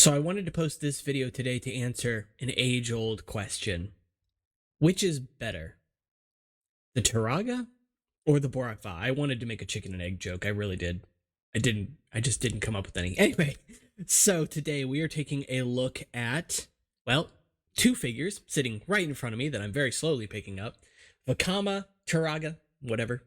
So I wanted to post this video today to answer an age-old question. Which is better, the Turaga or the Borak Va? I wanted to make a chicken and egg joke. I really did. I just didn't come up with any. Anyway, so today we are taking a look at, well, two figures sitting right in front of me that I'm very slowly picking up. Vakama, Turaga, whatever.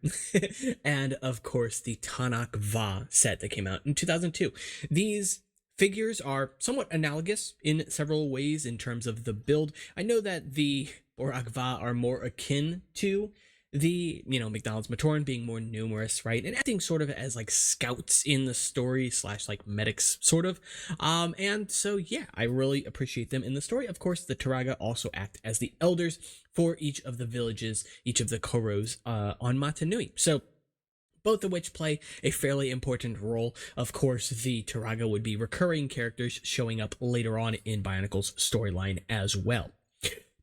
And of course the Taga Va set that came out in 2002. These figures are somewhat analogous in several ways in terms of the build. I know that the Borak Va are more akin to the, McDonald's Matoran being more numerous, right? And acting sort of as like scouts in the story / like medics sort of. And so, yeah, I really appreciate them in the story. Of course, the Turaga also act as the elders for each of the villages, each of the Koros on Matanui. So both of which play a fairly important role. Of course, the Turaga would be recurring characters showing up later on in Bionicle's storyline as well.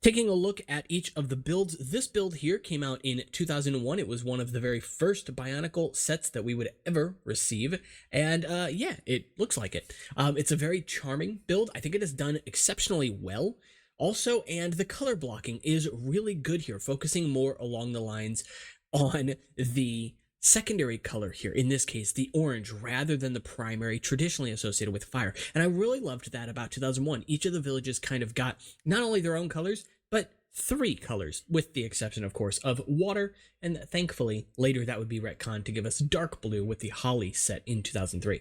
Taking a look at each of the builds, this build here came out in 2001. It was one of the very first Bionicle sets that we would ever receive, and yeah, it looks like it. It's a very charming build. I think it is done exceptionally well. Also, and the color blocking is really good here, focusing more along the lines on the secondary color here, in this case the orange, rather than the primary traditionally associated with fire. And I really loved that about 2001. Each of the villages kind of got not only their own colors, but three colors, with the exception, of course, of water, and thankfully later that would be retconned to give us dark blue with the Holly set in 2003.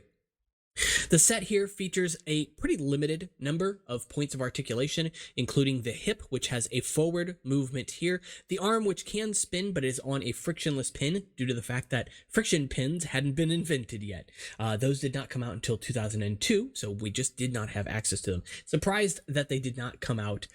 The set here features a pretty limited number of points of articulation, including the hip, which has a forward movement here, the arm, which can spin but is on a frictionless pin due to the fact that friction pins hadn't been invented yet. Those did not come out until 2002, so we just did not have access to them. Surprised that they did not come out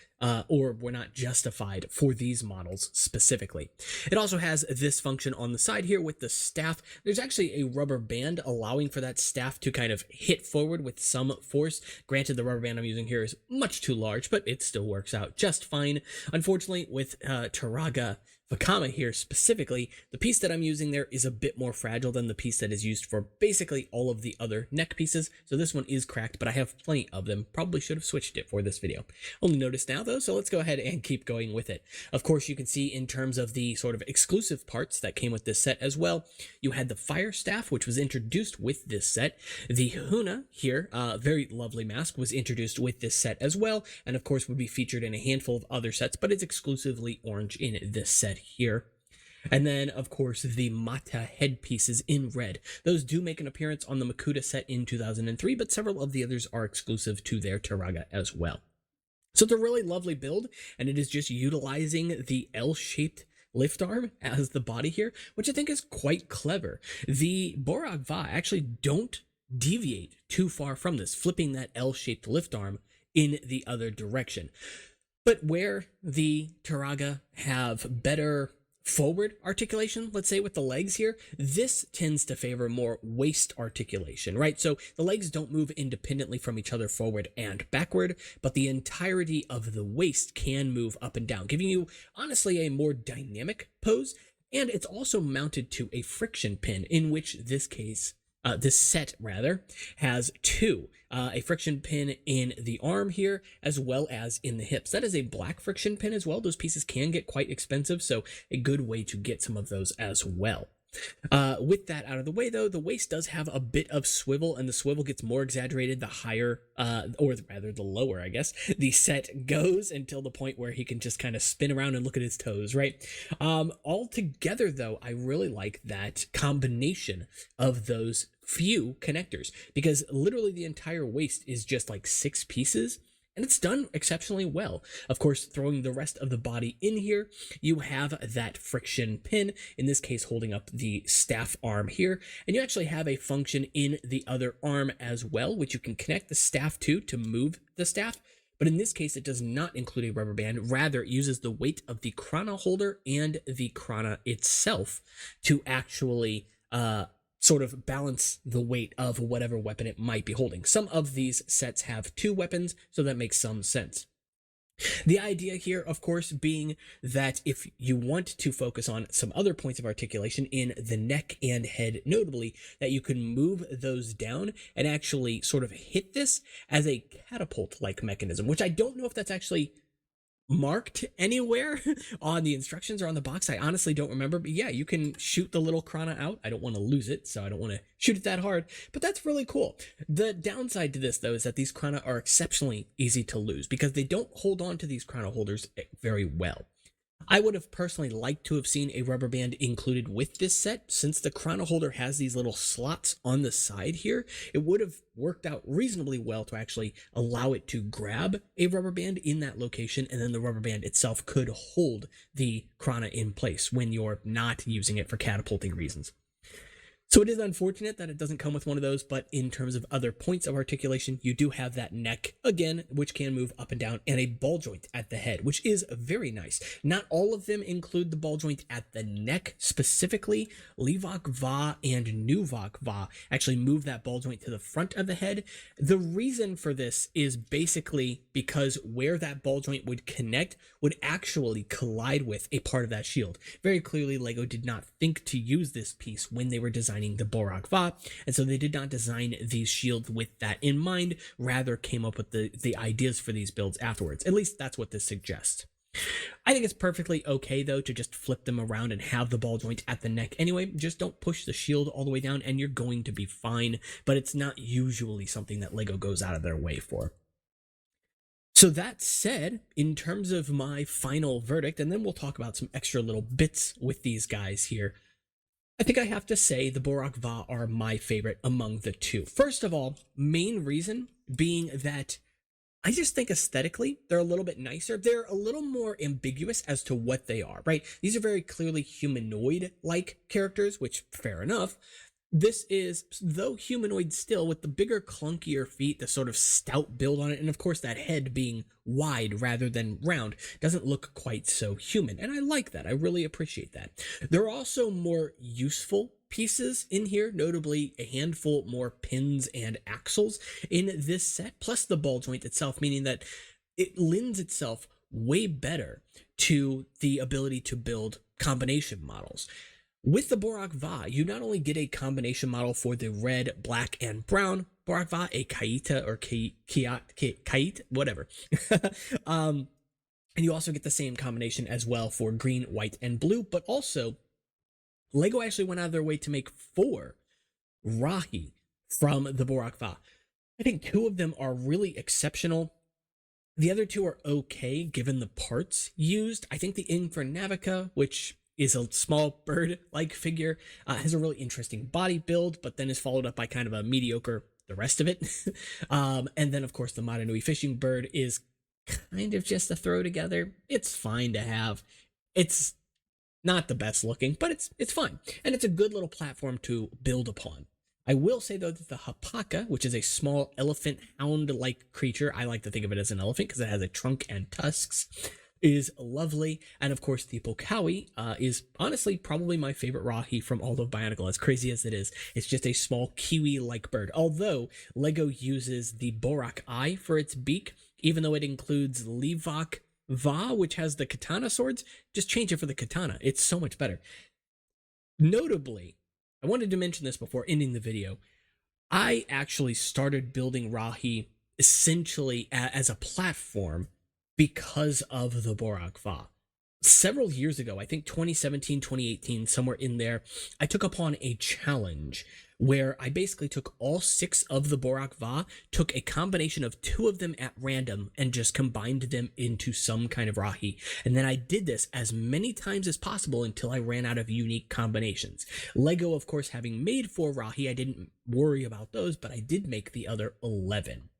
or were not justified for these models specifically. It also has this function on the side here with the staff. There's actually a rubber band allowing for that staff to kind of hit forward with some force. Granted, the rubber band I'm using here is much too large, but it still works out just fine. Unfortunately, with Turaga Vakama here specifically, the piece that I'm using there is a bit more fragile than the piece that is used for basically all of the other neck pieces, so this one is cracked, but I have plenty of them. Probably should have switched it for this video. Only noticed now though, so let's go ahead and keep going with it. Of course, you can see in terms of the sort of exclusive parts that came with this set as well, you had the fire staff, which was introduced with this set. The Huna here, very lovely mask, was introduced with this set as well, and of course would be featured in a handful of other sets, but it's exclusively orange in this set here. And then, of course, the Mata headpieces in red. Those do make an appearance on the Makuta set in 2003, but several of the others are exclusive to their Turaga as well. So it's a really lovely build, and it is just utilizing the L-shaped lift arm as the body here, which I think is quite clever. The Borak Va actually don't deviate too far from this, flipping that L-shaped lift arm in the other direction. But where the Turaga have better forward articulation, let's say with the legs here, this tends to favor more waist articulation, right? So the legs don't move independently from each other forward and backward, but the entirety of the waist can move up and down, giving you honestly a more dynamic pose. And it's also mounted to a friction pin, in which this set has two. A friction pin in the arm here, as well as in the hips. That is a black friction pin as well. Those pieces can get quite expensive, so a good way to get some of those as well. With that out of the way, though, the waist does have a bit of swivel, and the swivel gets more exaggerated the higher, or rather the lower, I guess, the set goes, until the point where he can just kind of spin around and look at his toes, right? Altogether, though, I really like that combination of those few connectors, because literally the entire waist is just like 6 pieces, and it's done exceptionally well. Of course, throwing the rest of the body in here, you have that friction pin, in this case holding up the staff arm here, and you actually have a function in the other arm as well, which you can connect the staff to move the staff. But in this case, it does not include a rubber band. Rather, it uses the weight of the Krana holder and the Krana itself to actually sort of balance the weight of whatever weapon it might be holding. Some of these sets have 2 weapons, so that makes some sense. The idea here, of course, being that if you want to focus on some other points of articulation in the neck and head, notably, that you can move those down and actually sort of hit this as a catapult-like mechanism, which I don't know if that's actually marked anywhere on the instructions or on the box. I honestly don't remember, but yeah, you can shoot the little Krana out. I don't want to lose it, so I don't want to shoot it that hard, but that's really cool. The downside to this, though, is that these Krana are exceptionally easy to lose because they don't hold on to these Krana holders very well. I would have personally liked to have seen a rubber band included with this set. Since the Krana holder has these little slots on the side here, it would have worked out reasonably well to actually allow it to grab a rubber band in that location, and then the rubber band itself could hold the Krana in place when you're not using it for catapulting reasons. So it is unfortunate that it doesn't come with one of those, but in terms of other points of articulation, you do have that neck, again, which can move up and down, and a ball joint at the head, which is very nice. Not all of them include the ball joint at the neck specifically. Borak Va and Borak Va actually move that ball joint to the front of the head. The reason for this is basically because where that ball joint would connect would actually collide with a part of that shield. Very clearly, LEGO did not think to use this piece when they were designing the Borak Va, and so they did not design these shields with that in mind, rather came up with the ideas for these builds afterwards. At least that's what this suggests. I think it's perfectly okay, though, to just flip them around and have the ball joint at the neck anyway. Just don't push the shield all the way down and you're going to be fine, but it's not usually something that LEGO goes out of their way for. So that said, in terms of my final verdict, and then we'll talk about some extra little bits with these guys here, I think I have to say the Borak Va are my favorite among the two. First of all, main reason being that I just think aesthetically they're a little bit nicer. They're a little more ambiguous as to what they are, right? These are very clearly humanoid-like characters, which fair enough. This is, though humanoid still, with the bigger, clunkier feet, the sort of stout build on it, and of course that head being wide rather than round, doesn't look quite so human. And I like that. I really appreciate that. There are also more useful pieces in here, notably a handful more pins and axles in this set, plus the ball joint itself, meaning that it lends itself way better to the ability to build combination models. With the Borak Va, you not only get a combination model for the red, black, and brown Borak Va, a Kaita or Kait, whatever. And you also get the same combination as well for green, white, and blue, but also LEGO actually went out of their way to make 4 Rahi from the Borak Va. I think 2 of them are really exceptional. The other 2 are okay given the parts used. I think the Infernavica, which is a small bird-like figure, has a really interesting body build, but then is followed up by kind of a mediocre the rest of it. And then, of course, the Maranui fishing bird is kind of just a throw together. It's fine to have. It's not the best looking, but it's fine. And it's a good little platform to build upon. I will say, though, that the Hapaka, which is a small elephant hound-like creature, I like to think of it as an elephant because it has a trunk and tusks, is lovely. And of course, the Pokawi is honestly probably my favorite Rahi from all of Bionicle, as crazy as it is. It's just a small kiwi-like bird. Although LEGO uses the Borak Eye for its beak, even though it includes Borak Va, which has the katana swords, just change it for the katana. It's so much better. Notably, I wanted to mention this before ending the video. I actually started building Rahi essentially as a platform because of the Borak Va. Several years ago, I think 2017, 2018, somewhere in there, I took upon a challenge where I basically took all 6 of the Borak Va, took a combination of 2 of them at random, and just combined them into some kind of Rahi. And then I did this as many times as possible until I ran out of unique combinations. LEGO, of course, having made 4 Rahi, I didn't worry about those, but I did make the other 11.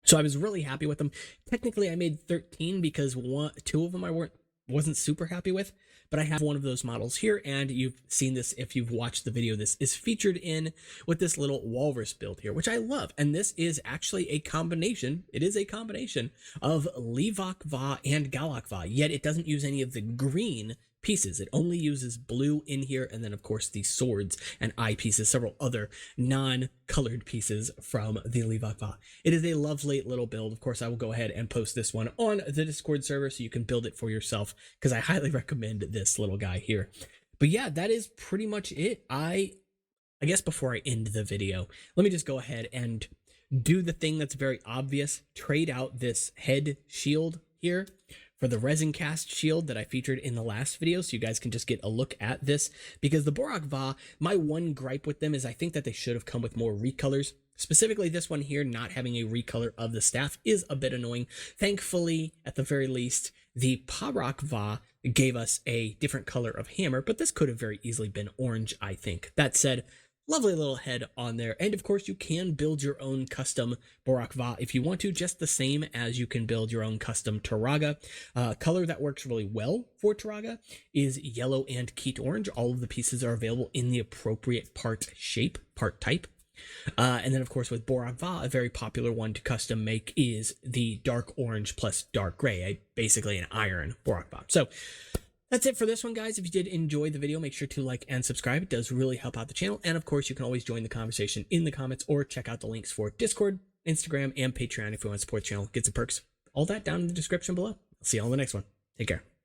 So I was really happy with them. Technically, I made 13 because 2 of them I wasn't super happy with, but I have one of those models here, and you've seen this if you've watched the video. This is featured in with this little walrus build here, which I love. And this is actually a combination. It is a combination of Borak Va and Borak Va, yet it doesn't use any of the green pieces. It only uses blue in here, and then of course the swords and eye pieces, several other non-colored pieces from the Borak Va. It is a lovely little build. Of course, I will go ahead and post this one on the Discord server so you can build it for yourself, because I highly recommend this little guy here. But yeah, that is pretty much it. I guess before I end the video, let me just go ahead and do the thing that's very obvious. Trade out this head shield here for the resin cast shield that I featured in the last video, so you guys can just get a look at this. Because the Borak Va, my one gripe with them is I think that they should have come with more recolors. Specifically, this one here not having a recolor of the staff is a bit annoying. Thankfully, at the very least, the Borak Va gave us a different color of hammer, but this could have very easily been orange, I think. That said, lovely little head on there. And of course, you can build your own custom Borak Va if you want to, just the same as you can build your own custom Turaga. Color that works really well for Turaga is yellow and Keat orange. All of the pieces are available in the appropriate part shape, part type. And then of course with Borak Va, a very popular one to custom make is the dark orange plus dark gray, basically an iron Borak Va. So that's it for this one, guys. If you did enjoy the video, make sure to like and subscribe. It does really help out the channel. And of course, you can always join the conversation in the comments or check out the links for Discord, Instagram, and Patreon if you want to support the channel. Get some perks. All that down in the description below. I'll see you all in the next one. Take care.